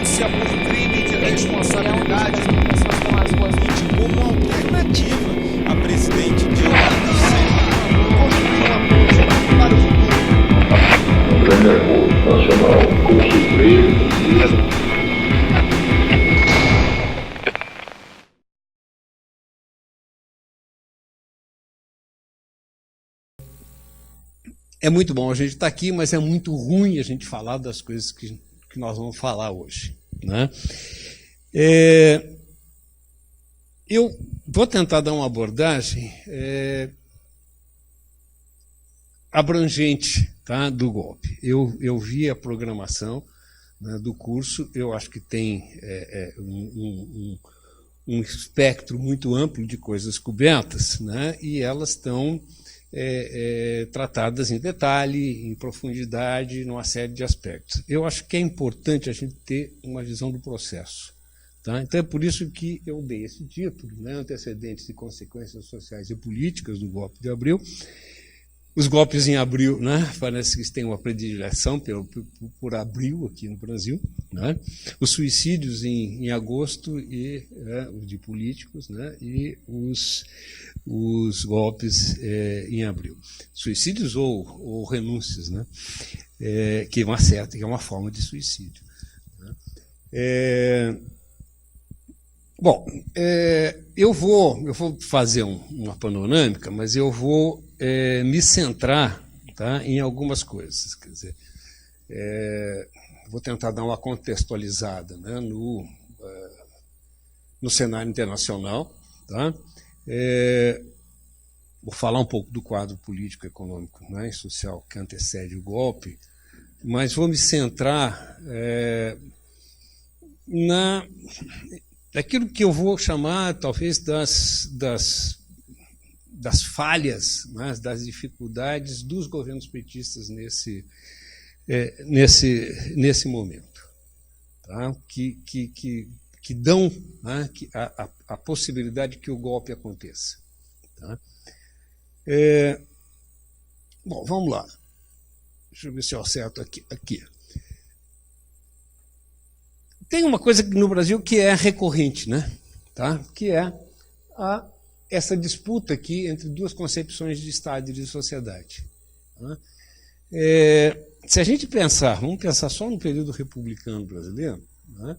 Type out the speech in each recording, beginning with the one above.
denúncia por crime de responsabilidade como alternativa a presidente Dilma Rousseff. Um grande acordo nacional com o Supremo. É muito bom a gente estar aqui, mas é muito ruim a gente falar das coisas que nós vamos falar hoje, né? Eu vou tentar dar uma abordagem abrangente, tá, do golpe. Eu vi a programação, né, do curso, eu acho que tem um espectro muito amplo de coisas cobertas, né, e elas estão tratadas em detalhe, em profundidade, numa série de aspectos. Eu acho que é importante a gente ter uma visão do processo. Tá? Então é por isso que eu dei esse título, né, Antecedentes e Consequências Sociais e Políticas do Golpe de Abril. Os golpes em abril, né, parece que têm uma predileção por abril aqui no Brasil, né? Os suicídios em agosto e de políticos, né, e os golpes em abril. Suicídios ou renúncias, né, que é uma forma de suicídio. Né? Bom, eu vou fazer uma panorâmica, mas eu vou me centrar, tá, em algumas coisas. Quer dizer, vou tentar dar uma contextualizada, né, no cenário internacional. Tá? Vou falar um pouco do quadro político, econômico, né, e social que antecede o golpe, mas vou me centrar naquilo que eu vou chamar, talvez, das falhas, né, das dificuldades dos governos petistas nesse momento, tá? Que dão, né, a possibilidade que o golpe aconteça. Tá? Bom, vamos lá. Deixa eu ver se eu acerto aqui. Tem uma coisa no Brasil que é recorrente, né? Tá? Que é essa disputa aqui entre duas concepções de Estado e de sociedade. Tá? Se a gente vamos pensar só no período republicano brasileiro, né?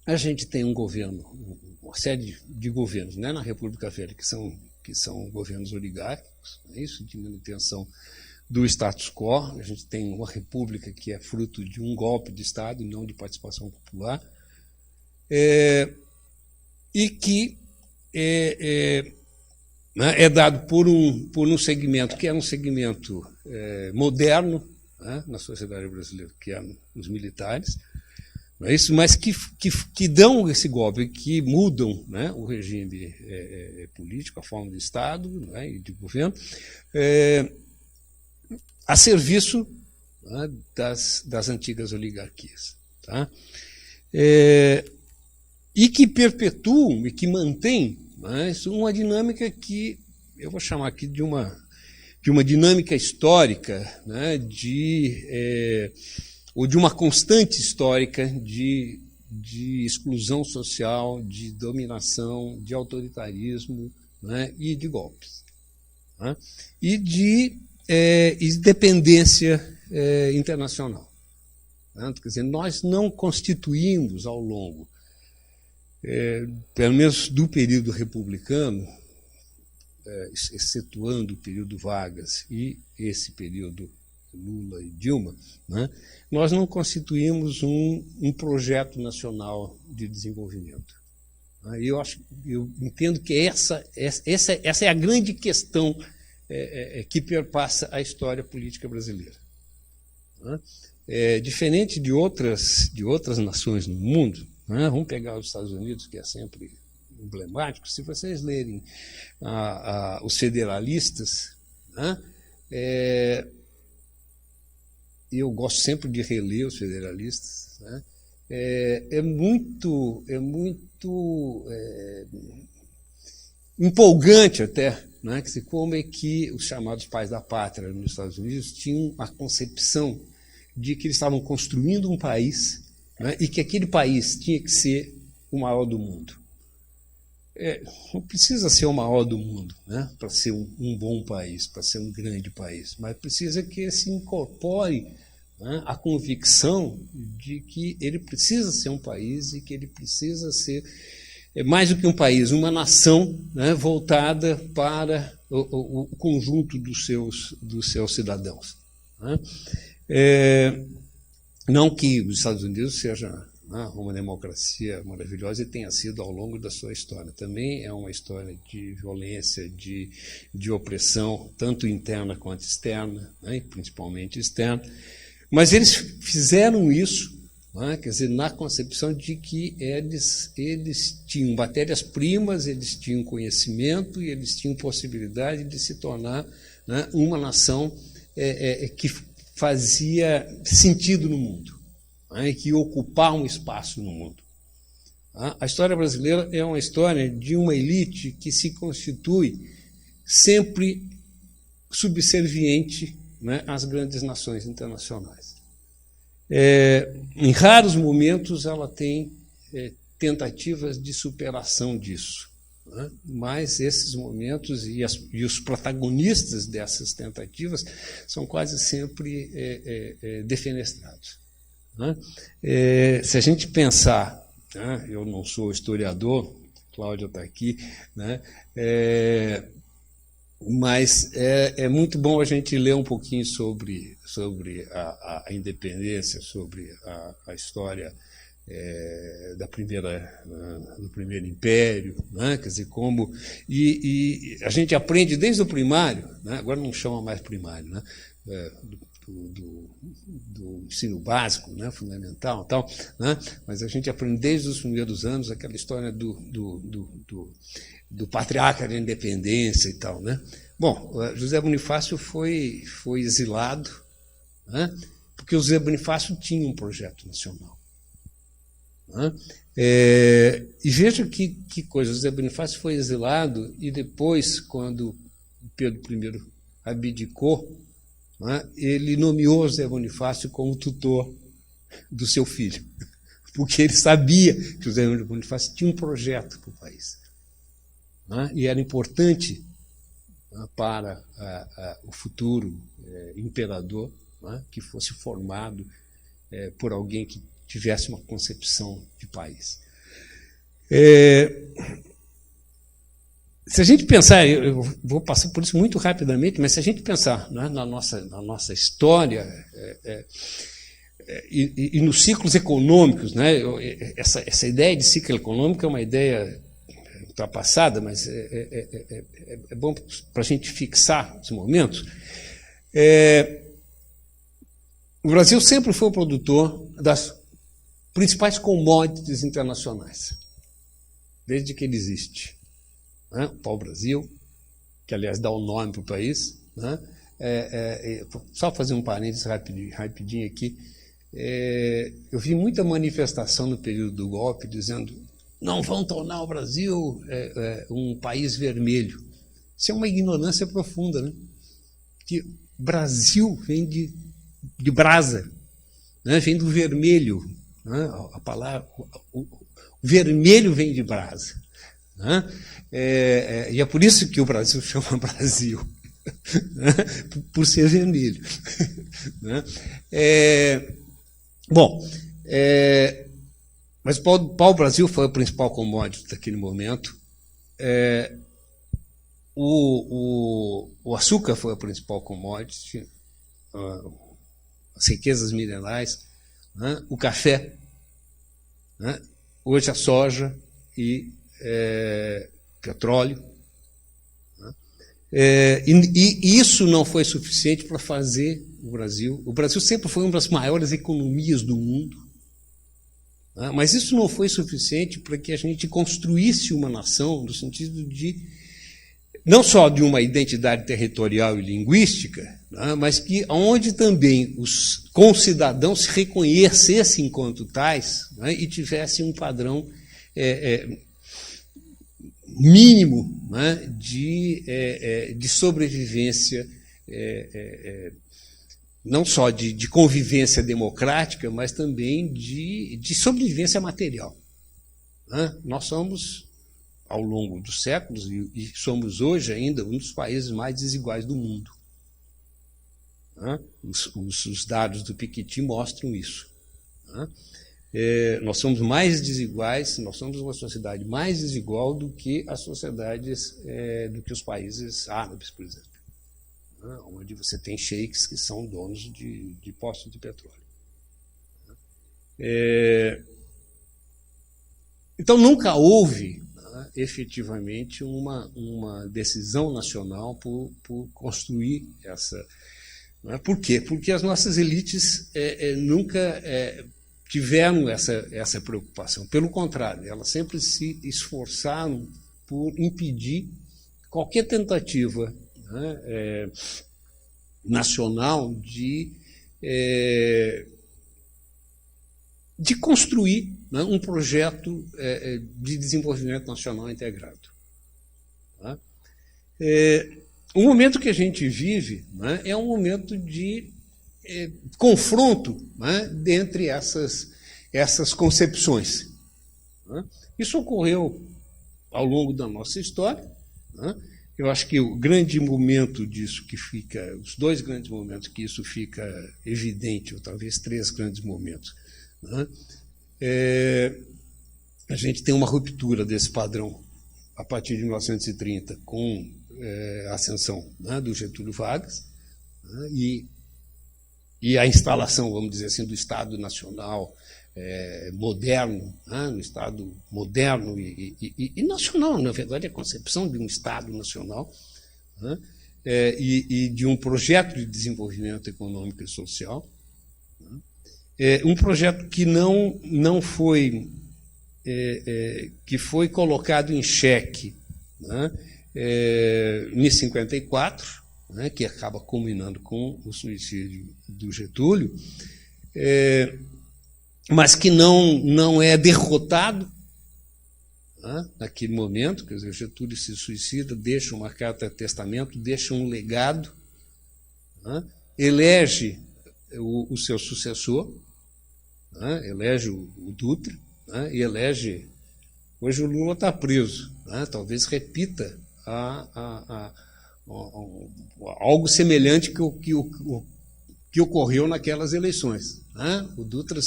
A gente tem um governo, uma série de governos, né, na República Velha, que são governos oligárquicos, é isso, de manutenção do status quo. A gente tem uma república que é fruto de um golpe de Estado e não de participação popular, e que é dado por um segmento que é um segmento moderno, né, na sociedade brasileira, que é os militares, não é isso? Mas que dão esse golpe, que mudam, né, o regime político, a forma de Estado, né, e de governo, a serviço, né, das antigas oligarquias. Tá? E que perpetuam e que mantêm, né, uma dinâmica que eu vou chamar aqui de uma dinâmica histórica, né, ou de uma constante histórica de exclusão social, de dominação, de autoritarismo, né, e de golpes. Né, e de dependência internacional. Né? Quer dizer, nós não constituímos ao longo, pelo menos do período republicano, excetuando o período Vargas e esse período Lula e Dilma, né, nós não constituímos um projeto nacional de desenvolvimento. Eu entendo que essa é a grande questão que perpassa a história política brasileira. Diferente de outras nações no mundo, né, vamos pegar os Estados Unidos, que é sempre emblemático. Se vocês lerem os federalistas, né, eu gosto sempre de reler os federalistas, né, é muito empolgante até, né, como é que os chamados pais da pátria nos Estados Unidos tinham a concepção de que eles estavam construindo um país né, e que aquele país tinha que ser o maior do mundo. Não precisa ser o maior do mundo, né, para ser um bom país, para ser um grande país, mas precisa que se incorpore, né, a convicção de que ele precisa ser um país e que ele precisa ser, mais do que um país, uma nação, né, voltada para o conjunto dos seus cidadãos. Né. Não que os Estados Unidos seja, né, uma democracia maravilhosa, e tenha sido ao longo da sua história. Também é uma história de violência, de opressão, tanto interna quanto externa, né, principalmente externa. Mas eles fizeram isso, né, quer dizer, na concepção de que eles tinham matérias-primas, eles tinham conhecimento e eles tinham possibilidade de se tornar, né, uma nação que fazia sentido no mundo, né, que ocupar um espaço no mundo. A história brasileira é uma história de uma elite que se constitui sempre subserviente, né, às grandes nações internacionais. Em raros momentos ela tem tentativas de superação disso, né, mas esses momentos e os protagonistas dessas tentativas são quase sempre defenestrados. Né? Se a gente pensar, né, eu não sou historiador, Cláudia está aqui, né, mas é muito bom a gente ler um pouquinho sobre a independência, sobre a história do primeiro império, né? Quer dizer, como e a gente aprende desde o primário, né? Agora não chama mais primário, né? Do ensino básico, né? Fundamental, tal, né? Mas a gente aprende desde os primeiros anos aquela história do patriarca da independência e tal, né? Bom, José Bonifácio foi exilado, né? Porque o José Bonifácio tinha um projeto nacional. Né? E veja que coisa, José Bonifácio foi exilado e depois, quando Pedro I abdicou, né, ele nomeou José Bonifácio como tutor do seu filho, porque ele sabia que José Bonifácio tinha um projeto para o país, né, e era importante, né, para o futuro imperador, né, que fosse formado por alguém que tivesse uma concepção de país. Se a gente pensar, eu vou passar por isso muito rapidamente, mas se a gente pensar, né, na nossa história e nos ciclos econômicos, né, essa ideia de ciclo econômico é uma ideia ultrapassada, mas é bom para a gente fixar os momentos. O Brasil sempre foi o produtor das principais commodities internacionais, desde que ele existe. Né? O pau-brasil, que, aliás, dá o nome para o país. Né? Só fazer um parênteses rapidinho aqui. Eu vi muita manifestação no período do golpe dizendo: não vão tornar o Brasil um país vermelho. Isso é uma ignorância profunda, né? Que Brasil vem de brasa, né? Vem do vermelho. Né? A palavra, o vermelho vem de brasa. Né? E é por isso que o Brasil chama Brasil, né? Por ser vermelho. Né? Mas o pau-brasil foi o principal commodity daquele momento. O açúcar foi a principal commodity, as riquezas minerais, né? O café, né? Hoje a soja e petróleo. Né? E isso não foi suficiente para fazer o Brasil. O Brasil sempre foi uma das maiores economias do mundo, né? Mas isso não foi suficiente para que a gente construísse uma nação no sentido de não só de uma identidade territorial e linguística, né, mas que onde também os concidadãos se reconhecessem enquanto tais, né, e tivessem um padrão mínimo, né, de sobrevivência não só de convivência democrática, mas também de sobrevivência material. Nós somos, ao longo dos séculos, e somos hoje ainda um dos países mais desiguais do mundo. Os dados do Piketty mostram isso. Nós somos mais desiguais, nós somos uma sociedade mais desigual do que as sociedades, do que os países árabes, por exemplo, onde você tem sheiks que são donos de postos de petróleo. Então, nunca houve, efetivamente, uma decisão nacional por construir essa... Por quê? Porque as nossas elites nunca tiveram essa preocupação. Pelo contrário, elas sempre se esforçaram por impedir qualquer tentativa nacional de construir um projeto de desenvolvimento nacional integrado. O momento que a gente vive é um momento de confronto dentre essas concepções. Isso ocorreu ao longo da nossa história. Eu acho que o grande momento disso que fica, os dois grandes momentos que isso fica evidente, ou talvez três grandes momentos, a gente tem uma ruptura desse padrão a partir de 1930 com a ascensão do Getúlio Vargas e a instalação, vamos dizer assim, do Estado Nacional moderno, no Estado moderno e nacional, na verdade, a concepção de um Estado nacional, e de um projeto de desenvolvimento econômico e social, um projeto que não foi que foi colocado em xeque em 54, que acaba culminando com o suicídio do Getúlio, mas que não é derrotado naquele momento. Quer dizer, Getúlio se suicida, deixa uma carta-testamento, deixa um legado, elege o seu sucessor, elege o Dutra, e elege... Hoje o Lula está preso, talvez repita algo semelhante que ocorreu naquelas eleições. O Dutra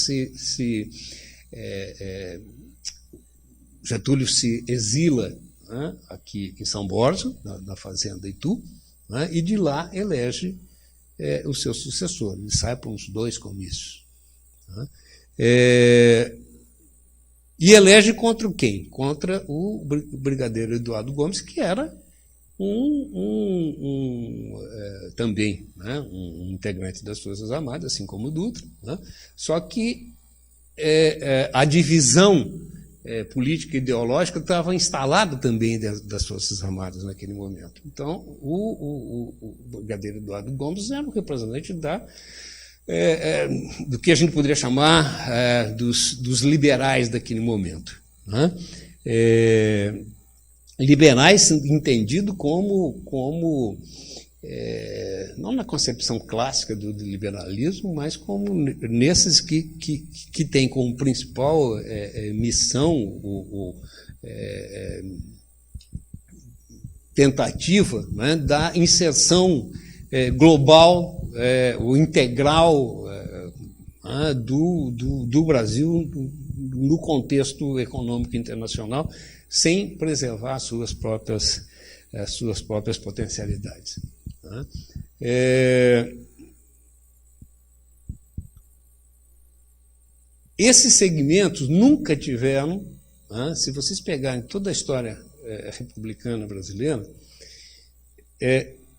Getúlio se exila aqui em São Borja, na fazenda Itu, e de lá elege o seu sucessor. Ele sai para uns 2 comícios. E elege contra quem? Contra o brigadeiro Eduardo Gomes, que era também um integrante das Forças Armadas, assim como o Dutra, só que a divisão política e ideológica estava instalada também das Forças Armadas naquele momento. Então, o brigadeiro Eduardo Gomes era o representante do que a gente poderia chamar dos liberais daquele momento. Liberais entendido como não na concepção clássica do liberalismo, mas como nesses que têm como principal missão tentativa da inserção global, o integral do Brasil no contexto econômico internacional, sem preservar as suas próprias potencialidades. Esses segmentos nunca tiveram, se vocês pegarem toda a história republicana brasileira,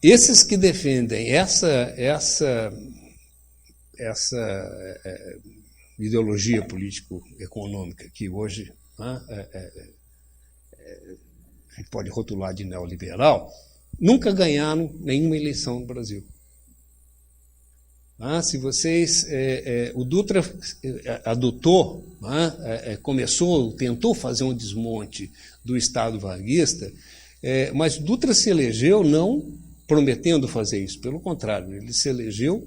esses que defendem essa ideologia político-econômica que hoje a gente pode rotular de neoliberal, nunca ganharam nenhuma eleição no Brasil. Se vocês... o Dutra adotou, tentou fazer um desmonte do Estado varguista, mas Dutra se elegeu não prometendo fazer isso, pelo contrário, ele se elegeu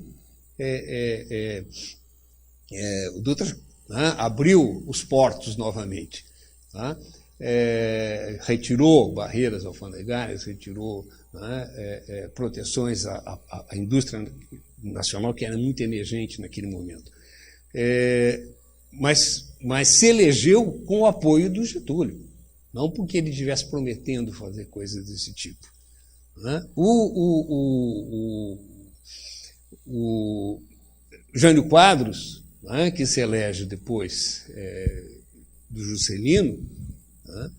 o Dutra, né, abriu os portos novamente, tá? Retirou barreiras alfandegárias, retirou, né, proteções à indústria nacional, que era muito emergente naquele momento. Mas se elegeu com o apoio do Getúlio, não porque ele estivesse prometendo fazer coisas desse tipo, né? O Jânio Quadros, né, que se elege depois do Juscelino, né,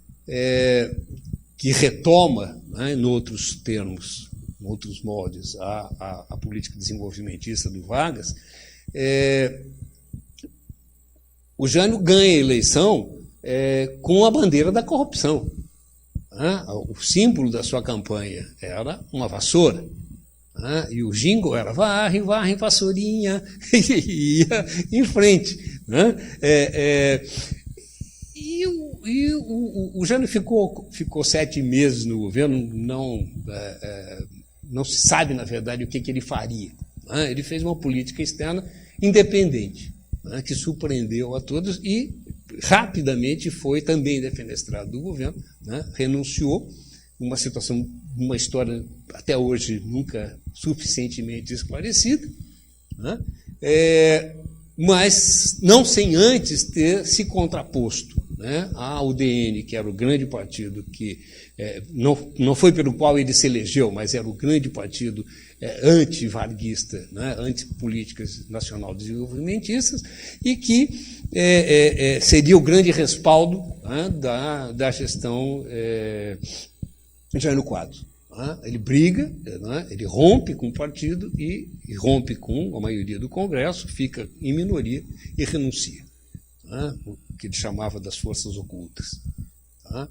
que retoma, né, em outros termos, em outros moldes, a política desenvolvimentista do Vargas, o Jânio ganha a eleição com a bandeira da corrupção. Né? O símbolo da sua campanha era uma vassoura. Né? E o jingle era varre, varre, vassourinha, e ia em frente. Né? E o Jânio ficou 7 meses no governo, não se sabe, na verdade, o que ele faria. Né? Ele fez uma política externa independente, né, que surpreendeu a todos e rapidamente foi também defenestrado do governo, né, renunciou, uma situação, uma história até hoje nunca suficientemente esclarecida, né, mas não sem antes ter se contraposto, né, à UDN, que era o grande partido que não foi pelo qual ele se elegeu, mas era o grande partido anti-varguista, né, anti-políticas nacional-desenvolvimentistas, e que seria o grande respaldo, né, da gestão Jânio Quadros. Né? Ele briga, né, ele rompe com o partido e rompe com a maioria do Congresso, fica em minoria e renuncia. Né, o que ele chamava das forças ocultas. Tá?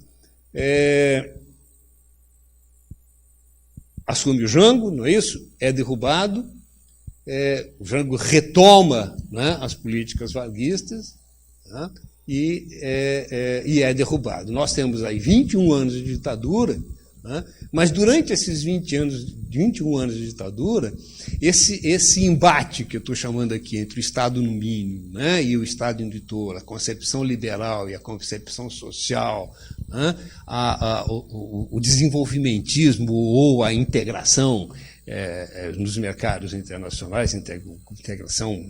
Assume o Jango, não é isso? É derrubado, o Jango retoma, né, as políticas varguistas, tá? E é derrubado. Nós temos aí 21 anos de ditadura, né? Mas durante esses 21 anos de ditadura, esse embate que eu estou chamando aqui entre o Estado no mínimo, né, e o Estado indutor, a concepção liberal e a concepção social, né, o desenvolvimentismo ou a integração nos mercados internacionais, integração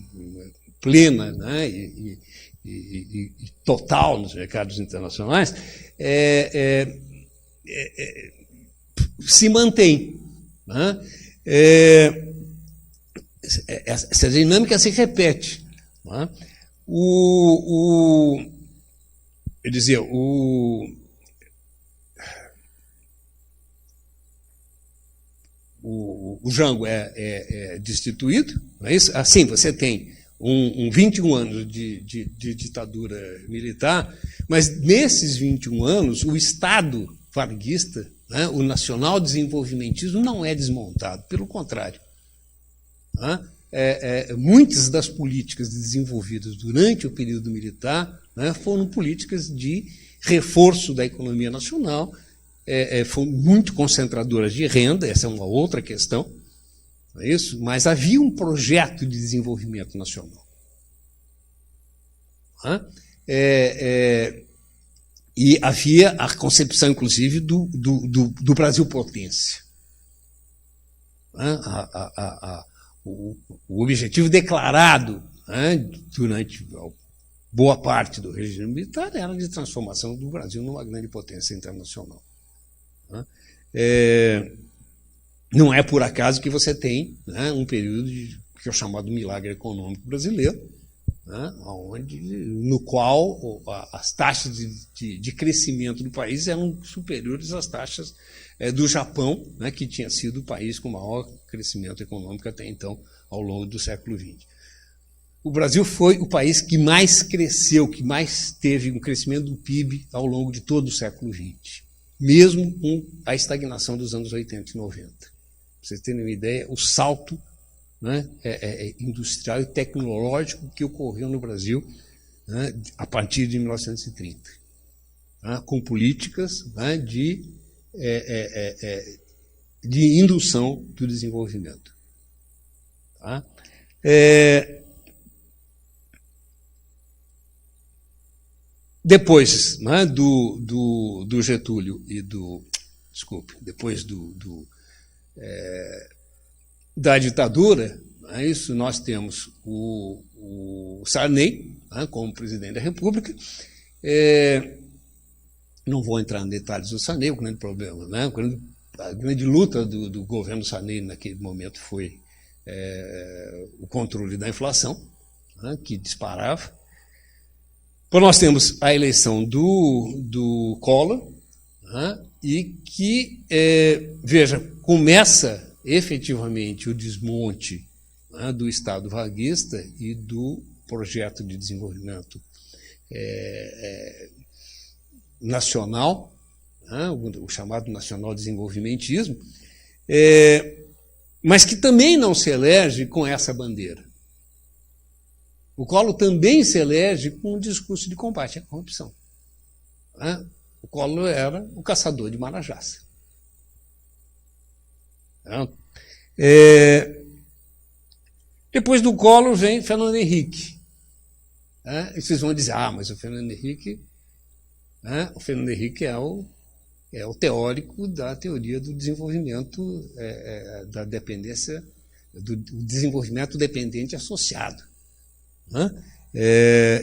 plena, né, e total nos mercados internacionais, se mantém. Né? Essa dinâmica se repete. Né? Eu dizia, o Jango é destituído, não é isso? Assim, você tem 21 anos de ditadura militar, mas nesses 21 anos o Estado varguista, né, o nacional-desenvolvimentismo não é desmontado, pelo contrário. Né? Muitas das políticas desenvolvidas durante o período militar, né, foram políticas de reforço da economia nacional, foram muito concentradoras de renda, essa é uma outra questão, não é isso? Mas havia um projeto de desenvolvimento nacional. Né? E havia a concepção, inclusive, do Brasil potência. Né? O objetivo declarado, né, durante boa parte do regime militar era de transformação do Brasil numa grande potência internacional. Né? Não é por acaso que você tem, né, um período que é o chamado milagre econômico brasileiro, né, no qual as taxas de crescimento do país eram superiores às taxas do Japão, né, que tinha sido o país com maior crescimento econômico até então, ao longo do século XX. O Brasil foi o país que mais cresceu, que mais teve um crescimento do PIB ao longo de todo o século XX, mesmo com a estagnação dos anos 80 e 90. Para vocês terem uma ideia, o salto, né, industrial e tecnológico que ocorreu no Brasil, né, a partir de 1930, né, com políticas, né, de indução do desenvolvimento. Tá? Depois, né, do Getúlio e do... Desculpe, depois da ditadura, né, isso, nós temos o Sarney, né, como presidente da República. Não vou entrar em detalhes do Sarney, o grande problema, né, a grande luta do governo Sarney naquele momento foi o controle da inflação, né, que disparava. Depois nós temos a eleição do Collor, né, e que, veja, começa efetivamente o desmonte, né, do Estado varguista e do projeto de desenvolvimento nacional, né, o chamado nacional-desenvolvimentismo, mas que também não se elege com essa bandeira. O Collor também se elege com um discurso de combate à corrupção. Né? O Collor era o caçador de Marajás. Depois do Collor vem Fernando Henrique. E vocês vão dizer, mas o Fernando Henrique é o teórico da teoria do desenvolvimento, da dependência, do desenvolvimento dependente associado.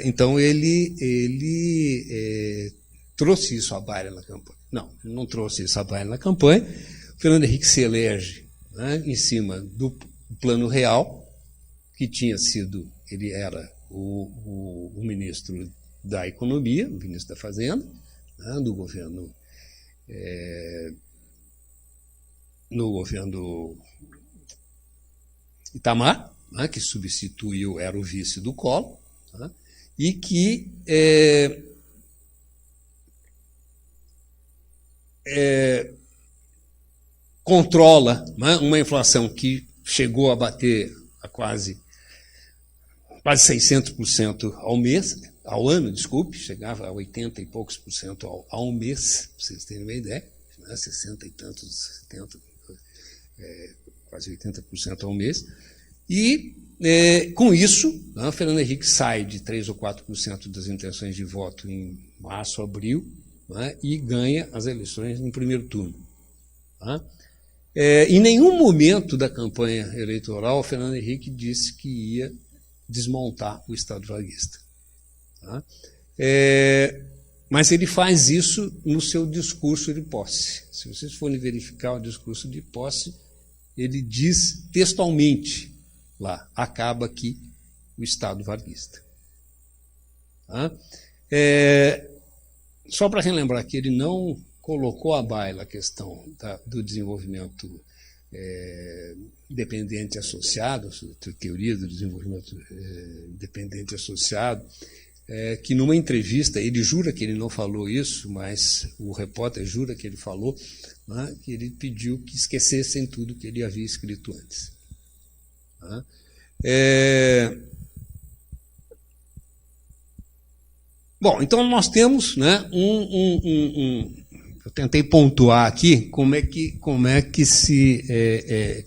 Então ele trouxe isso à baila na campanha. Não, ele não trouxe isso à baila na campanha. O Fernando Henrique se elege, né, em cima do Plano Real, que tinha sido, ele era o ministro da Economia, o ministro da Fazenda, né, do governo, no governo Itamar, né, que substituiu, era o vice do Collor, né, e que controla, né, uma inflação que chegou a bater a quase 600% ao ano, desculpe, chegava a 80 e poucos por cento ao mês, para vocês terem uma ideia, né, 60 e tantos, 70, quase 80% ao mês. E, com isso, né, Fernando Henrique sai de 3 ou 4% das intenções de voto em março, abril, né, e ganha as eleições no primeiro turno. Tá? Em nenhum momento da campanha eleitoral, Fernando Henrique disse que ia desmontar o Estado varguista. Tá? Mas ele faz isso no seu discurso de posse. Se vocês forem verificar o discurso de posse, ele diz textualmente lá, acaba aqui o Estado varguista. Tá? Só para relembrar que ele não colocou à baila a questão do desenvolvimento dependente associado, a teoria do desenvolvimento dependente associado, que numa entrevista, ele jura que ele não falou isso, mas o repórter jura que ele falou, né, que ele pediu que esquecessem tudo que ele havia escrito antes. Tá? Bom, então nós temos, né, eu tentei pontuar aqui como é que se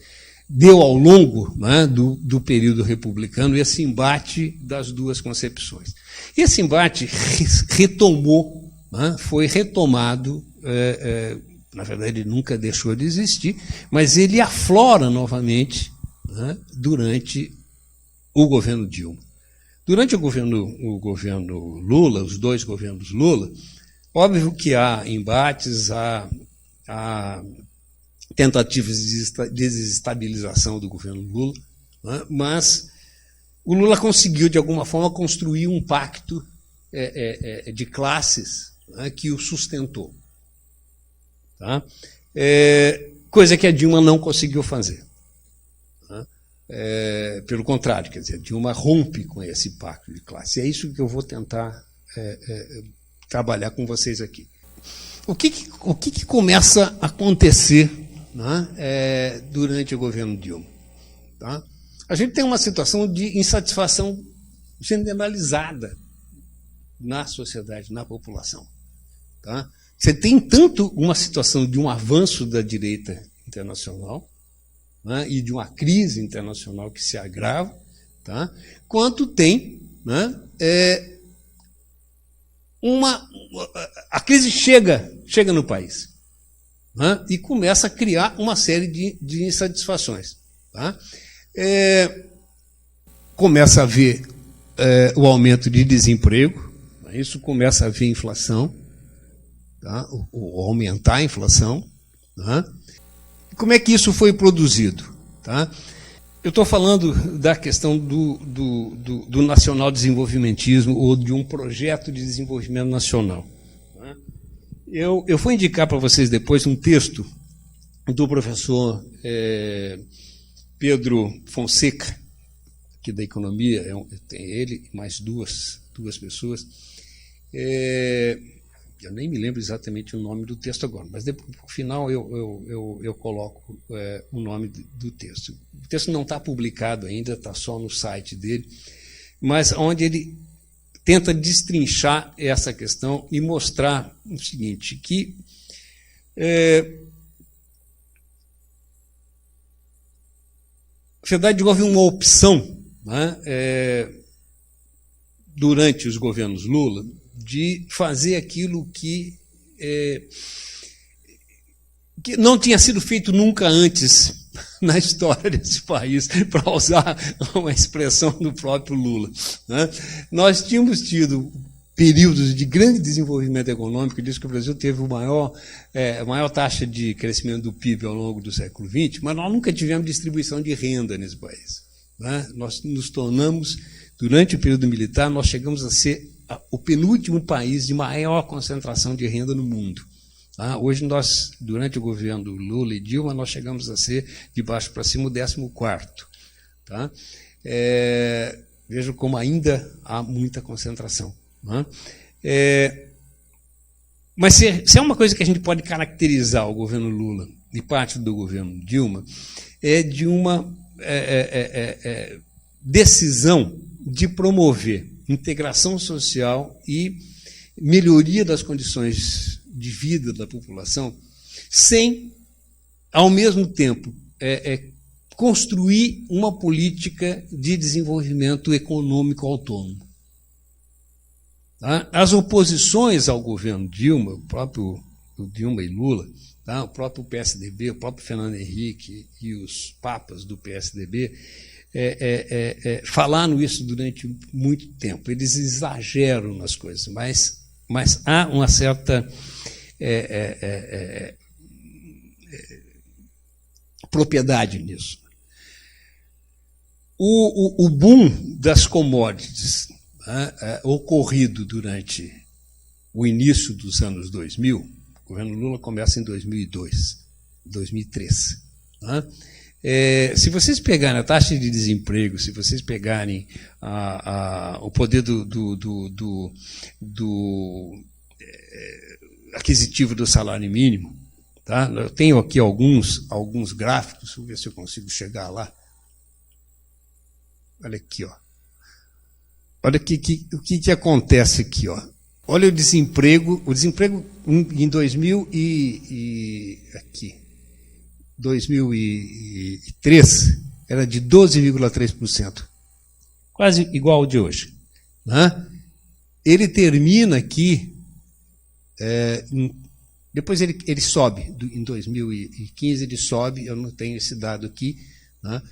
deu ao longo, né, do período republicano esse embate das duas concepções. Esse embate retomou, né, foi retomado, na verdade ele nunca deixou de existir, mas ele aflora novamente, né, durante o governo Dilma. Durante o governo Lula, os dois governos Lula, óbvio que há embates, há tentativas de desestabilização do governo Lula, né, mas o Lula conseguiu, de alguma forma, construir um pacto de classes, né, que o sustentou. Tá? Coisa que a Dilma não conseguiu fazer. Tá? Pelo contrário, quer dizer, a Dilma rompe com esse pacto de classe. É isso que eu vou tentar trabalhar com vocês aqui. O que começa a acontecer, né, durante o governo Dilma? Tá? A gente tem uma situação de insatisfação generalizada na sociedade, na população. Tá? Você tem tanto uma situação de um avanço da direita internacional, né, e de uma crise internacional que se agrava, tá? Quanto tem, né, a crise chega no país, né, e começa a criar uma série de insatisfações. Tá? Começa a haver o aumento de desemprego, isso começa a haver inflação, tá? Ou aumentar a inflação. Tá? Como é que isso foi produzido? Tá? Eu estou falando da questão do nacional desenvolvimentismo ou de um projeto de desenvolvimento nacional. Tá? Eu vou indicar para vocês depois um texto do professor Pedro Fonseca, aqui da Economia, tem ele e mais duas pessoas. Eu nem me lembro exatamente o nome do texto agora, mas depois, no final eu coloco o nome do texto. O texto não está publicado ainda, está só no site dele, mas onde ele tenta destrinchar essa questão e mostrar o seguinte, que na verdade houve uma opção, né, durante os governos Lula, de fazer aquilo que não tinha sido feito nunca antes na história desse país, para usar uma expressão do próprio Lula. Né? Nós tínhamos tido períodos de grande desenvolvimento econômico, diz que o Brasil teve a maior taxa de crescimento do PIB ao longo do século XX, mas nós nunca tivemos distribuição de renda nesse país. Né? Nós nos tornamos, durante o período militar, nós chegamos a ser o penúltimo país de maior concentração de renda no mundo. Tá? Hoje, nós, durante o governo Lula e Dilma, nós chegamos a ser, de baixo para cima, o 14º. Tá? Vejam como ainda há muita concentração. Né? Mas se é uma coisa que a gente pode caracterizar o governo Lula e parte do governo Dilma, é de uma decisão de promover integração social e melhoria das condições de vida da população, sem, ao mesmo tempo, construir uma política de desenvolvimento econômico autônomo. Tá? As oposições ao governo Dilma, o próprio Dilma e Lula, tá? O próprio PSDB, o próprio Fernando Henrique e os papas do PSDB, falaram isso durante muito tempo. Eles exageram nas coisas, mas há uma certa propriedade nisso. O boom das commodities, né, ocorrido durante o início dos anos 2000, o governo Lula começa em 2002, 2003. Né? Se vocês pegarem a taxa de desemprego, se vocês pegarem o poder do aquisitivo do salário mínimo, tá? Eu tenho aqui alguns gráficos, vou ver se eu consigo chegar lá. Olha aqui, ó. Olha o que acontece aqui, ó. Olha o desemprego em 2003 era de 12,3%, quase igual ao de hoje. Né? Ele termina aqui, depois ele sobe, em 2015 ele sobe, eu não tenho esse dado aqui, né?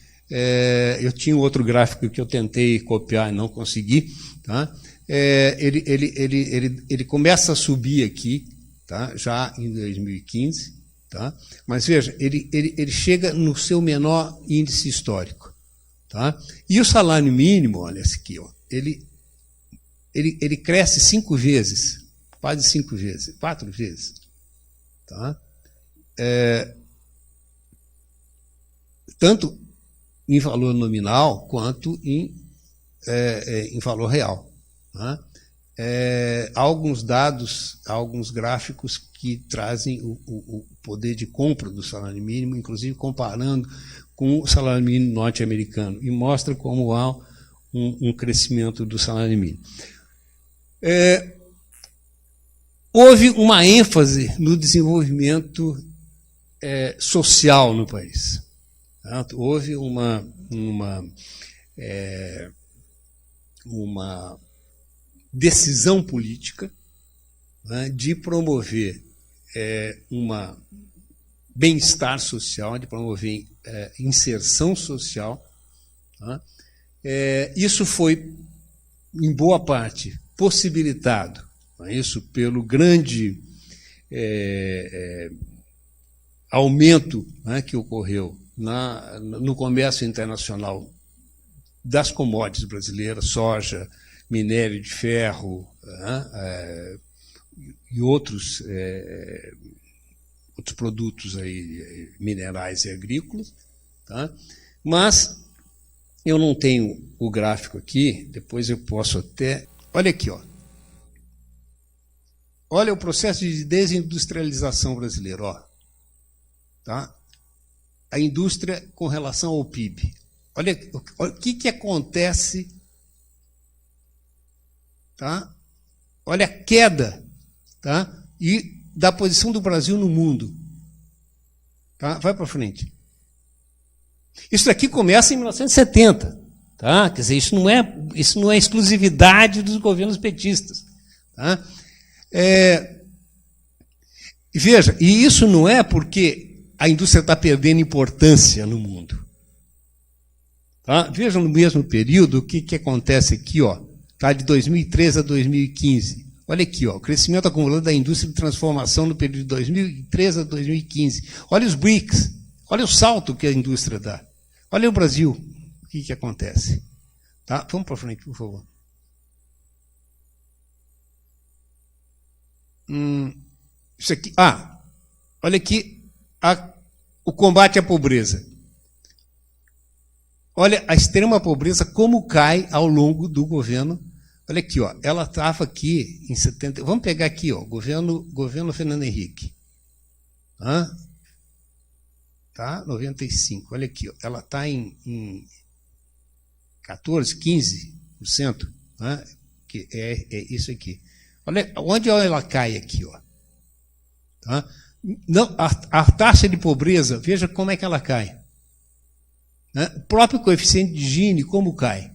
Eu tinha outro gráfico que eu tentei copiar e não consegui. Tá? Ele começa a subir aqui, tá? Já em 2015, tá? Mas veja, ele chega no seu menor índice histórico. Tá? E o salário mínimo, olha esse aqui, ó, ele cresce 5 vezes, quase 5 vezes, 4 vezes. Tá? Tanto em valor nominal quanto em valor real. Tá? Há alguns dados, há alguns gráficos que trazem o poder de compra do salário mínimo, inclusive comparando com o salário mínimo norte-americano, e mostra como há um crescimento do salário mínimo. Houve uma ênfase no desenvolvimento social no país. Houve uma uma decisão política, né, de promover uma bem-estar social, de promover inserção social. Tá? Isso foi, em boa parte, possibilitado, isso pelo grande aumento, né, que ocorreu no comércio internacional das commodities brasileiras, soja, minério de ferro, né, e outros produtos aí, minerais e agrícolas. Tá? Mas eu não tenho o gráfico aqui, depois eu posso até... Olha aqui, ó. Olha o processo de desindustrialização brasileiro, ó. Tá? A indústria com relação ao PIB. Olha o que acontece, tá? Olha a queda, tá? E da posição do Brasil no mundo. Tá? Vai para frente. Isso daqui começa em 1970. Tá? Quer dizer, isso não é exclusividade dos governos petistas. Tá? Veja, e isso não é porque a indústria está perdendo importância no mundo. Tá? Veja no mesmo período o que acontece aqui, ó, tá? De 2013 a 2015. Olha aqui, ó, o crescimento acumulado da indústria de transformação no período de 2013 a 2015. Olha os BRICS, olha o salto que a indústria dá. Olha o Brasil, o que acontece. Tá? Vamos para frente, por favor. Isso aqui. Olha aqui o combate à pobreza. Olha a extrema pobreza como cai ao longo do governo. Olha aqui, ó, ela estava aqui em 70. Vamos pegar aqui, ó, governo Fernando Henrique. Tá? 95. Olha aqui, ó, ela está em 14, 15%. Né? Que é isso aqui. Olha onde ela cai aqui, ó. Tá? Não, a taxa de pobreza, veja como é que ela cai. Né? O próprio coeficiente de Gini, como cai.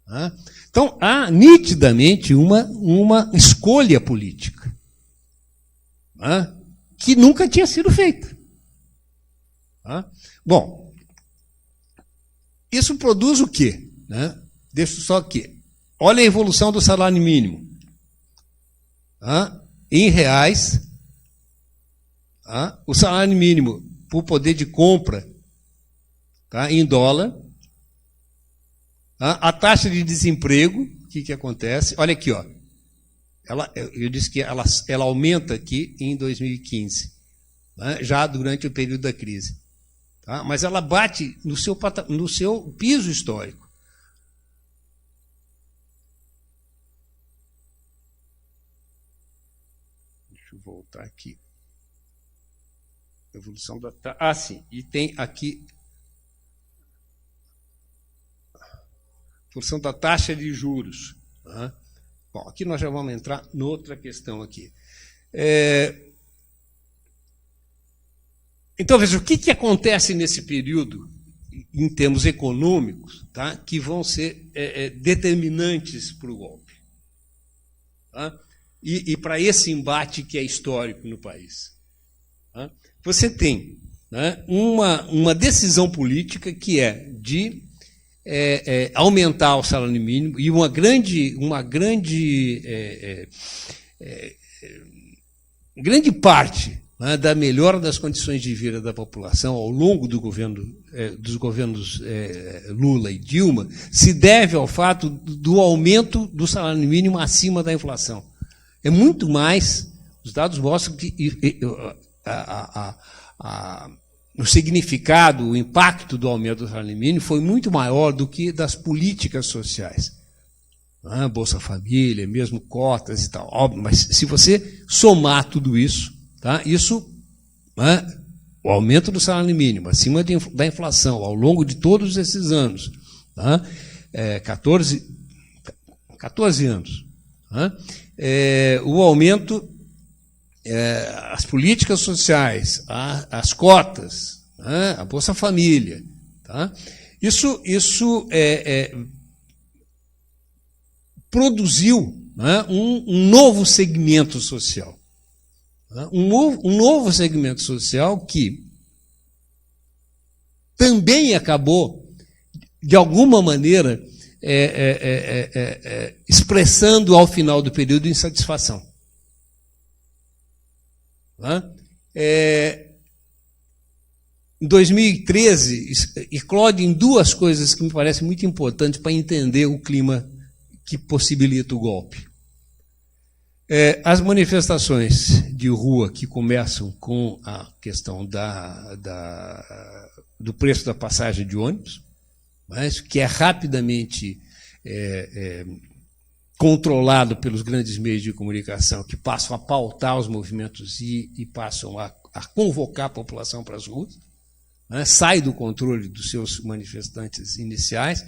Tá? Então, há nitidamente uma escolha política, né, que nunca tinha sido feita. Tá? Bom, isso produz o quê? Né? Deixa só aqui. Olha a evolução do salário mínimo. Tá? Em reais, tá? O salário mínimo por poder de compra, tá? Em dólar. A taxa de desemprego, o que acontece? Olha aqui, ó. Eu disse que ela aumenta aqui em 2015, né, já durante o período da crise. Tá? Mas ela bate no seu piso histórico. Deixa eu voltar aqui. Evolução da... sim. E tem aqui... função da taxa de juros. Tá? Bom, aqui nós já vamos entrar noutra questão aqui. Então, veja, o que acontece nesse período, em termos econômicos, tá? Que vão ser determinantes para o golpe. Tá? E para esse embate que é histórico no país. Tá? Você tem, né, uma decisão política que é de aumentar o salário mínimo e uma grande parte, né, da melhora das condições de vida da população ao longo dos governos Lula e Dilma se deve ao fato do aumento do salário mínimo acima da inflação. É muito mais, os dados mostram que o significado, o impacto do aumento do salário mínimo foi muito maior do que das políticas sociais. Bolsa Família, mesmo cotas e tal. Óbvio, mas se você somar tudo isso, tá, isso, o aumento do salário mínimo acima da inflação ao longo de todos esses anos, tá, 14 anos, tá, o aumento... as políticas sociais, as cotas, a Bolsa Família. Tá? Isso produziu, né, um novo segmento social. Né, um novo segmento social que também acabou, de alguma maneira, expressando ao final do período insatisfação. Né? Em 2013, eclodem duas coisas que me parecem muito importantes para entender o clima que possibilita o golpe. As manifestações de rua que começam com a questão do preço da passagem de ônibus, mas que é rapidamente controlado pelos grandes meios de comunicação, que passam a pautar os movimentos e passam a convocar a população para as ruas, né? Sai do controle dos seus manifestantes iniciais.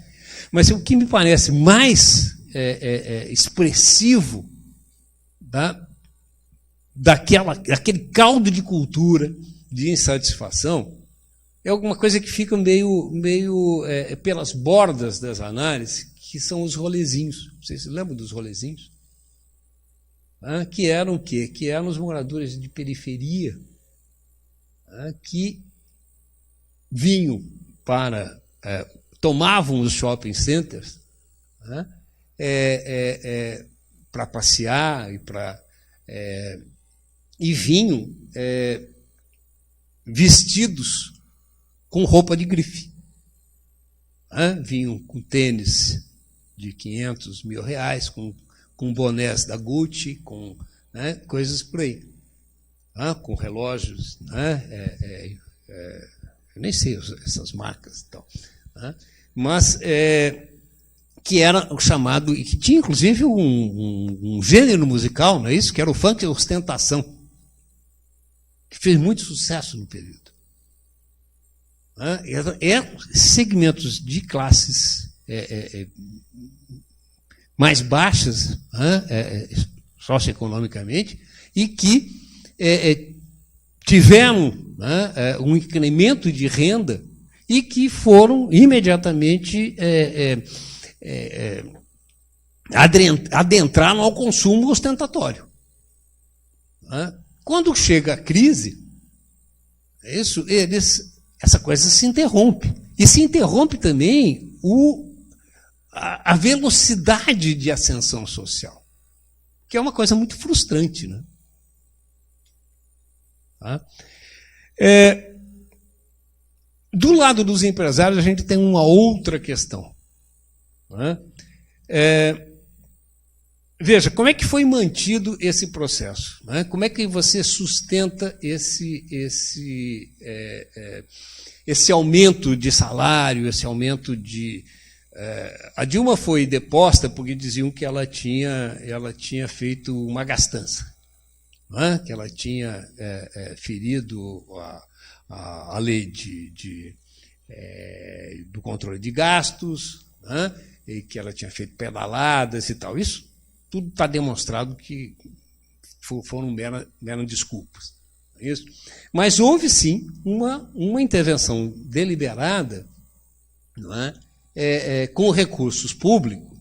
Mas o que me parece mais expressivo daquele caldo de cultura, de insatisfação, é alguma coisa que fica meio pelas bordas das análises, que são os rolezinhos. Vocês se lembram dos rolezinhos? Que eram o quê? Que eram os moradores de periferia, que vinham tomavam os shopping centers, para passear e vinham vestidos com roupa de grife. Vinham com tênis de 500 mil reais, com bonés da Gucci, com coisas por aí, com relógios, eu nem sei essas marcas e tal, mas que era o chamado, e que tinha inclusive um gênero musical, não é isso? Que era o funk ostentação, que fez muito sucesso no período. Segmentos de classes mais baixas, socioeconomicamente, e que tiveram um incremento de renda e que foram imediatamente adentraram ao consumo ostentatório. Quando chega a crise, essa coisa se interrompe. E se interrompe também a velocidade de ascensão social, que é uma coisa muito frustrante, né? Do lado dos empresários, a gente tem uma outra questão. Veja, como é que foi mantido esse processo? Como é que você sustenta esse aumento de salário, esse aumento de... A Dilma foi deposta porque diziam que ela tinha feito uma gastança, que ela tinha ferido a lei do controle de gastos, e que ela tinha feito pedaladas e tal. Isso tudo está demonstrado que foram meras desculpas. É isso? Mas houve, sim, uma intervenção deliberada, não é? Com recursos públicos,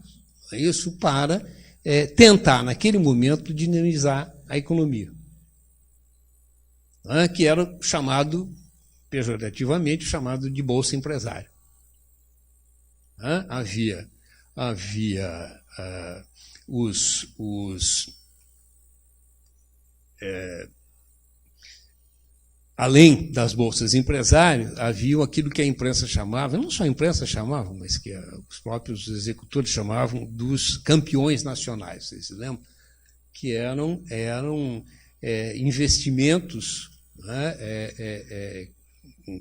é isso, para tentar, naquele momento, dinamizar a economia, que era chamado, pejorativamente, chamado de Bolsa Empresário. Havia além das bolsas empresários, havia aquilo que a imprensa chamava, não só a imprensa chamava, mas que os próprios executores chamavam dos campeões nacionais, vocês se lembram? Que eram investimentos,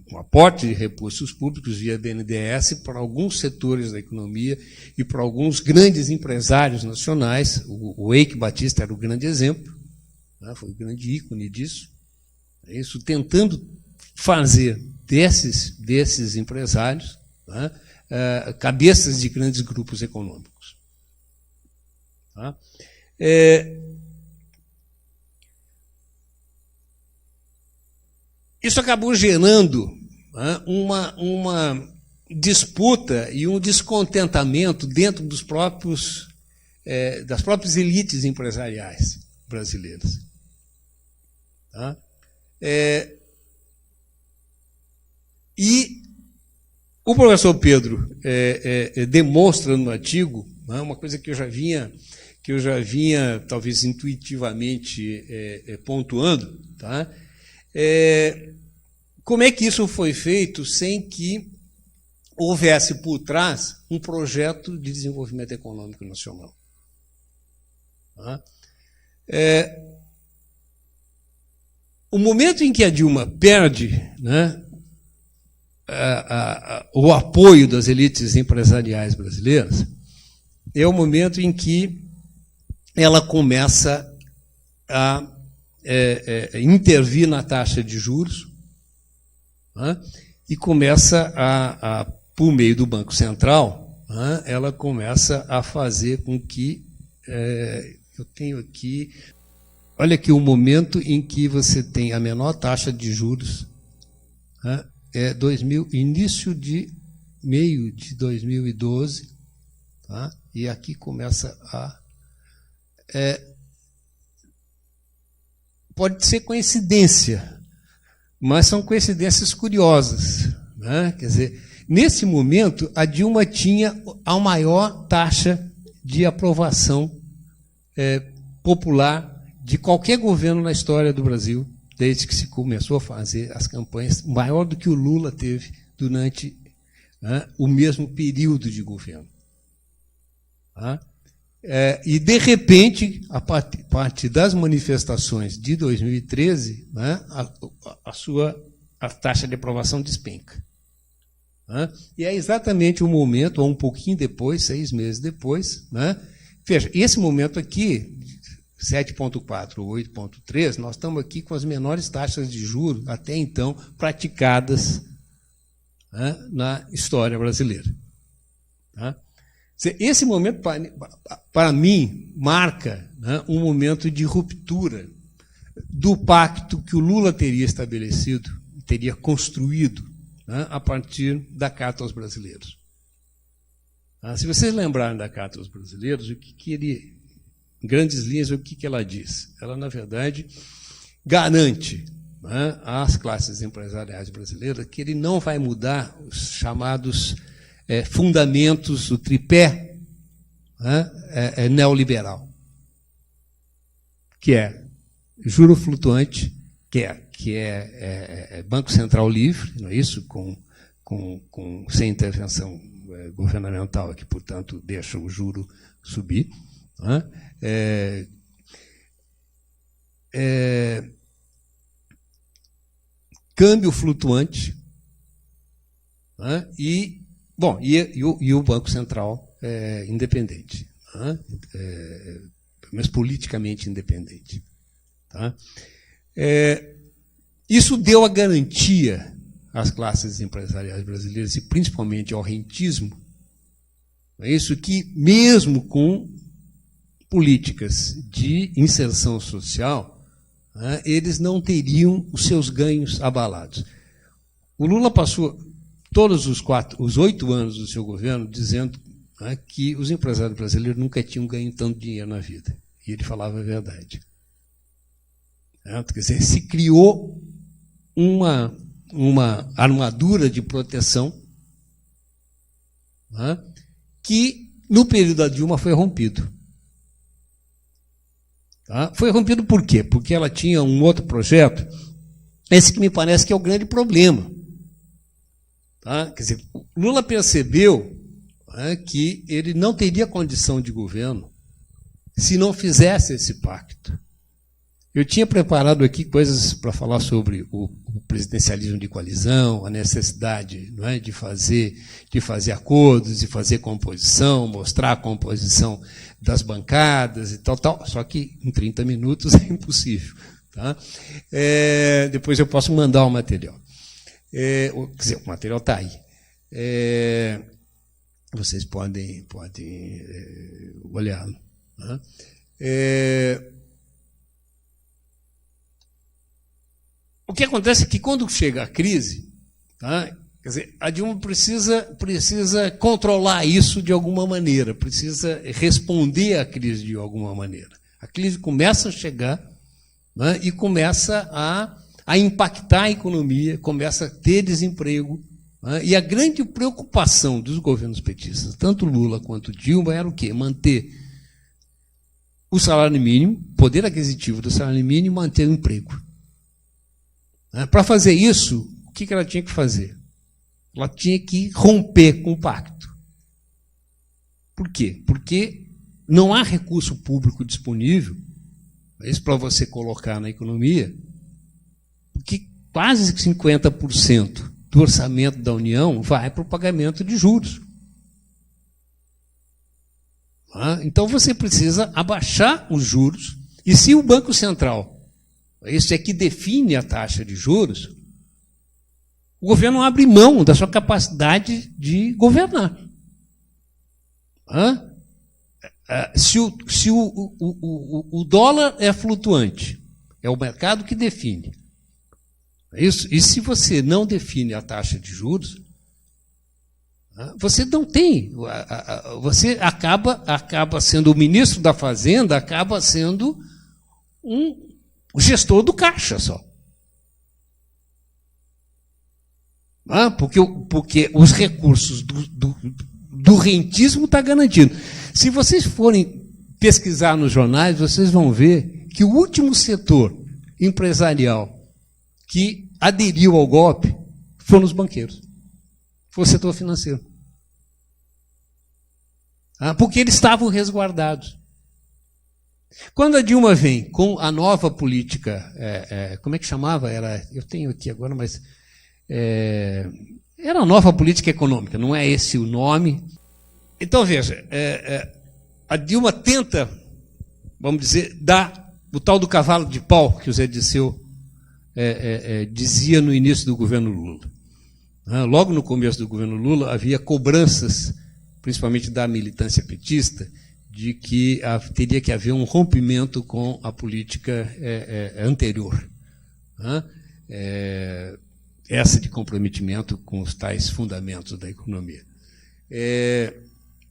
com aporte de recursos públicos via BNDES para alguns setores da economia e para alguns grandes empresários nacionais. O Eike Batista era o grande exemplo, foi o grande ícone disso. Isso, tentando fazer desses empresários cabeças de grandes grupos econômicos. Isso acabou gerando disputa e um descontentamento dentro dos próprios, das próprias elites empresariais brasileiras. Tá? E o professor Pedro demonstra no artigo, né, uma coisa que eu já vinha talvez intuitivamente pontuando, tá? Como é que isso foi feito sem que houvesse por trás um projeto de desenvolvimento econômico nacional? Tá? O momento em que a Dilma perde, né, o apoio das elites empresariais brasileiras, é o momento em que ela começa a intervir na taxa de juros, né, e começa por meio do Banco Central, né, ela começa a fazer com que, eu tenho aqui, olha aqui o momento em que você tem a menor taxa de juros, né, início de meio de 2012, tá? E aqui começa pode ser coincidência, mas são coincidências curiosas, né? Quer dizer, nesse momento, a Dilma tinha a maior taxa de aprovação popular de qualquer governo na história do Brasil, desde que se começou a fazer as campanhas, maior do que o Lula teve durante, né, o mesmo período de governo. Tá? E, de repente, a partir das manifestações de 2013, né, a taxa de aprovação despenca. Né? E é exatamente o momento, ou um pouquinho depois, 6 meses depois, né? Veja, esse momento aqui, 7,4 ou 8,3, nós estamos aqui com as menores taxas de juros até então praticadas, né, na história brasileira. Tá? Esse momento, para mim, marca, né, um momento de ruptura do pacto que o Lula teria estabelecido, teria construído, né, a partir da Carta aos Brasileiros. Tá? Se vocês lembrarem da Carta aos Brasileiros, o que ele, em grandes linhas, o que ela diz? Ela, na verdade, garante, né, às classes empresariais brasileiras que ele não vai mudar os chamados fundamentos, o tripé, né, neoliberal, que é juro flutuante, que é Banco Central livre, não é isso? Sem intervenção governamental, que, portanto, deixa o juro subir. Né? Câmbio flutuante, né? E o Banco Central independente, né? Mas politicamente independente. Tá? Isso deu a garantia às classes empresariais brasileiras, e principalmente ao rentismo, é isso, que mesmo com políticas de inserção social, né, eles não teriam os seus ganhos abalados. O Lula passou todos os 8 anos do seu governo dizendo, né, que os empresários brasileiros nunca tinham ganho tanto dinheiro na vida. E ele falava a verdade. Quer dizer, se criou uma armadura de proteção, né, que, no período da Dilma, foi rompido. Tá? Foi rompido por quê? Porque ela tinha um outro projeto, esse que me parece que é o grande problema. Tá? Quer dizer, Lula percebeu, né, que ele não teria condição de governo se não fizesse esse pacto. Eu tinha preparado aqui coisas para falar sobre o presidencialismo de coalizão, a necessidade, não é, de fazer acordos, de fazer composição, mostrar a composição das bancadas e tal, só que em 30 minutos é impossível. Tá? Depois eu posso mandar o material. Quer dizer, o material está aí. Vocês podem olhar. Né? O que acontece é que, quando chega a crise, tá, Quer dizer, a Dilma precisa controlar isso de alguma maneira, precisa responder à crise de alguma maneira. A crise começa a chegar, né, e começa a impactar a economia, começa a ter desemprego. Né, e a grande preocupação dos governos petistas, tanto Lula quanto Dilma, era o quê? Manter o salário mínimo, poder aquisitivo do salário mínimo, e manter o emprego. Né, para fazer isso, o que ela tinha que fazer? Ela tinha que romper com o pacto. Por quê? Porque não há recurso público disponível, isso para você colocar na economia, porque quase 50% do orçamento da União vai para o pagamento de juros. Então você precisa abaixar os juros, e se o Banco Central, isso é que define a taxa de juros, o governo abre mão da sua capacidade de governar. Se o dólar é flutuante, é o mercado que define. Isso. E se você não define a taxa de juros, você não tem. Você acaba sendo o ministro da Fazenda, acaba sendo um gestor do caixa só. Porque os recursos do rentismo estão garantidos. Se vocês forem pesquisar nos jornais, vocês vão ver que o último setor empresarial que aderiu ao golpe foram os banqueiros. Foi o setor financeiro. Porque eles estavam resguardados. Quando a Dilma vem com a nova política, como é que chamava? Eu tenho aqui agora, mas... era a nova política econômica, não é esse o nome. Então, veja, a Dilma tenta, vamos dizer, dar o tal do cavalo de pau que o Zé Disseu dizia no início do governo Lula. Logo no começo do governo Lula, havia cobranças, principalmente da militância petista, de que teria que haver um rompimento com a política anterior. Essa de comprometimento com os tais fundamentos da economia.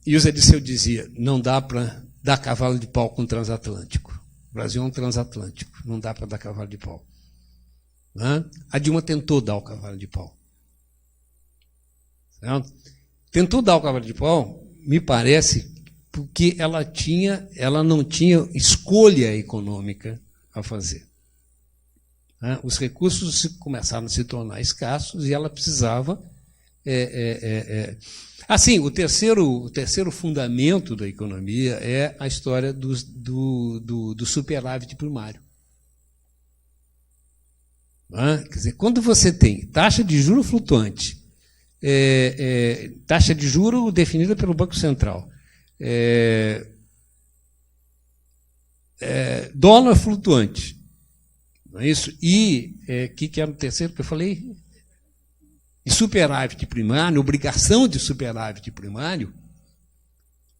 E o Zé Disseu dizia, não dá para dar cavalo de pau com o transatlântico. O Brasil é um transatlântico, não dá para dar cavalo de pau. A Dilma tentou dar o cavalo de pau. Tentou dar o cavalo de pau, me parece, porque ela não tinha escolha econômica a fazer. Os recursos começaram a se tornar escassos e ela precisava... Assim, o terceiro fundamento da economia é a história do superávit primário. Quer dizer, quando você tem taxa de juro flutuante, taxa de juro definida pelo Banco Central, dólar flutuante, não é isso? E que era o terceiro que eu falei? E superávit primário, obrigação de superávit primário,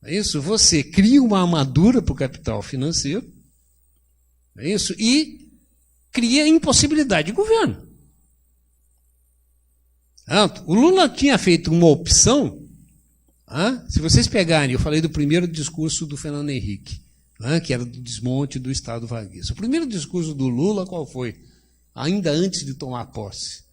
é isso? Você cria uma armadura para o capital financeiro, é isso? E cria impossibilidade de governo. O Lula tinha feito uma opção, se vocês pegarem, eu falei do primeiro discurso do Fernando Henrique, que era do desmonte do Estado vaguista. O primeiro discurso do Lula, qual foi? Ainda antes de tomar posse.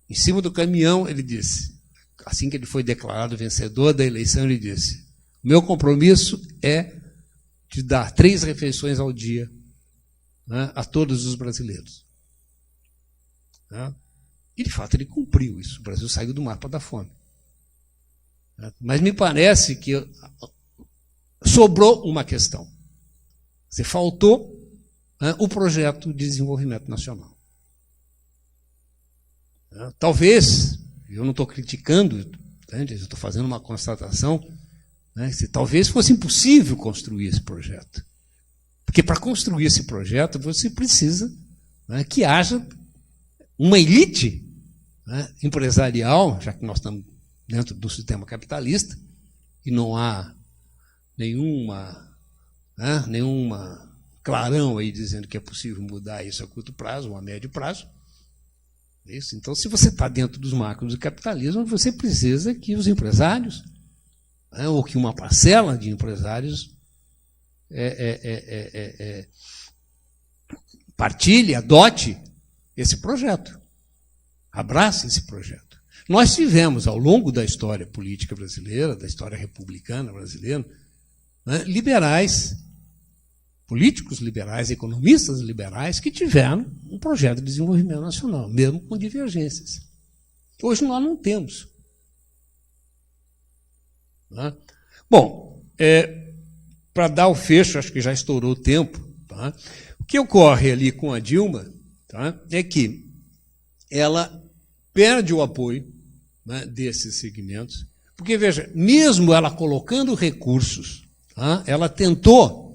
Em cima do caminhão, ele disse, assim que ele foi declarado vencedor da eleição, ele disse, o meu compromisso é de dar 3 refeições ao dia a todos os brasileiros. E, de fato, ele cumpriu isso. O Brasil saiu do mapa da fome. Mas me parece que sobrou uma questão. Faltou o projeto de desenvolvimento nacional. Talvez, eu não estou criticando, eu estou fazendo uma constatação, talvez fosse impossível construir esse projeto. Porque para construir esse projeto você precisa que haja uma elite empresarial, já que nós estamos dentro do sistema capitalista, e não há nenhuma clarão aí dizendo que é possível mudar isso a curto prazo ou a médio prazo. Isso. Então, se você está dentro dos marcos do capitalismo, você precisa que os empresários, né, ou que uma parcela de empresários partilhe, adote esse projeto, abrace esse projeto. Nós tivemos, ao longo da história política brasileira, da história republicana brasileira, né, liberais, políticos liberais, economistas liberais, que tiveram um projeto de desenvolvimento nacional, mesmo com divergências. Hoje nós não temos. Né? Bom, para dar o fecho, acho que já estourou o tempo, tá? O que ocorre ali com a Dilma, tá, é que ela perde o apoio, né, desses segmentos, porque, veja, mesmo ela colocando recursos, tá, ela tentou,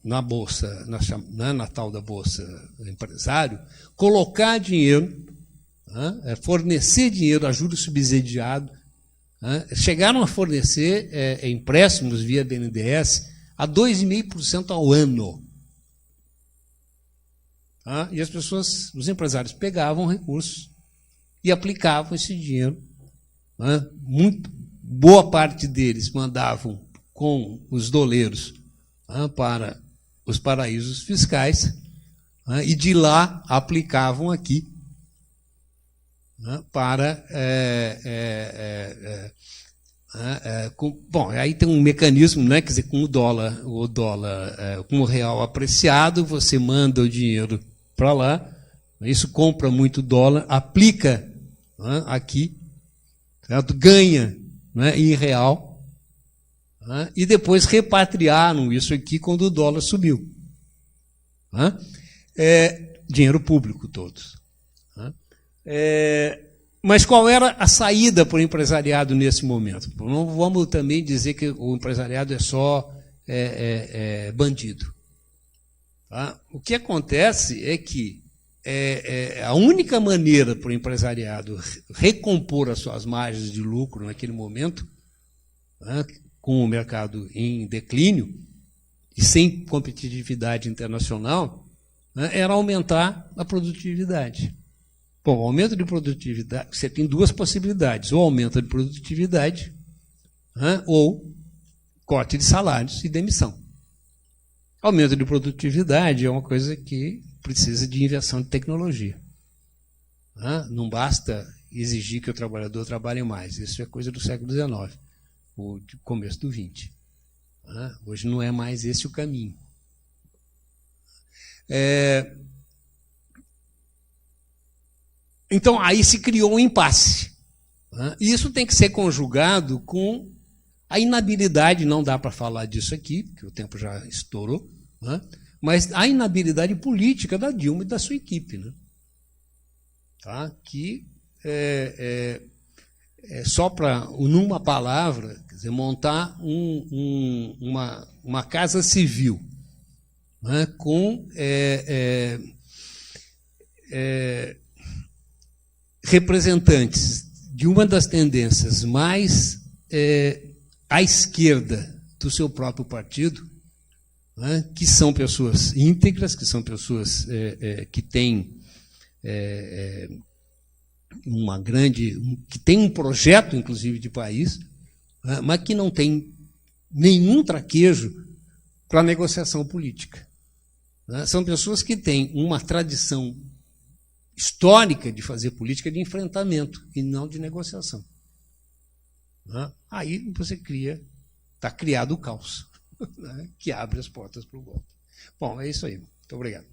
na Bolsa, na tal da Bolsa Empresário, colocar dinheiro, tá, fornecer dinheiro a juros subsidiados, tá, chegaram a fornecer empréstimos via BNDES a 2,5% ao ano. Tá? E as pessoas, os empresários pegavam recursos e aplicavam esse dinheiro. Tá? Boa parte deles mandavam com os doleiros, tá, para os paraísos fiscais, tá, e de lá aplicavam aqui, tá, para... bom, aí tem um mecanismo, né, quer dizer, com com o real apreciado, você manda o dinheiro para lá, isso compra muito dólar, aplica, né, aqui, certo? Ganha, né, em real, né, e depois repatriaram isso aqui quando o dólar subiu. Né? Dinheiro público todos. Né? Mas qual era a saída para o empresariado nesse momento? Não vamos também dizer que o empresariado é só bandido. Tá? O que acontece é que a única maneira para o empresariado recompor as suas margens de lucro naquele momento, né, com o mercado em declínio e sem competitividade internacional, né, era aumentar a produtividade. Bom, o aumento de produtividade, você tem duas possibilidades, ou aumento de produtividade, né, ou corte de salários e demissão. Aumento de produtividade é uma coisa que precisa de inversão de tecnologia. Né? Não basta exigir que o trabalhador trabalhe mais, isso é coisa do século XIX, ou do começo do XX. Né? Hoje não é mais esse o caminho. Então, aí se criou um impasse. Né? E isso tem que ser conjugado com a inabilidade, não dá para falar disso aqui, porque o tempo já estourou, né? Mas a inabilidade política da Dilma e da sua equipe. Né? Tá? Que só para, numa palavra, quer dizer, montar uma casa civil, né? Com representantes de uma das tendências mais à esquerda do seu próprio partido, né, que são pessoas íntegras, que são pessoas que têm que têm um projeto, inclusive, de país, né, mas que não tem nenhum traquejo para a negociação política. Né. São pessoas que têm uma tradição histórica de fazer política de enfrentamento e não de negociação. Né? Aí você está criado o caos, né, que abre as portas para o golpe. Bom, é isso aí. Muito obrigado.